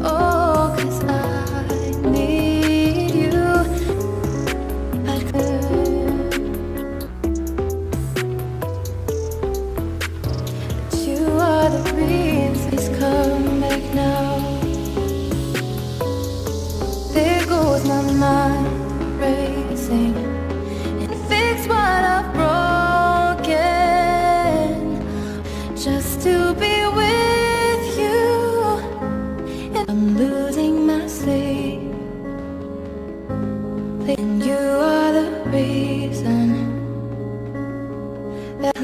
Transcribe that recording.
Oh, 'cause I need you. I could, but you are the reason. Please come back now. There goes my mind racing and fix what I've broken, just to be with you. And I'm losing my sleep, and you are the reason that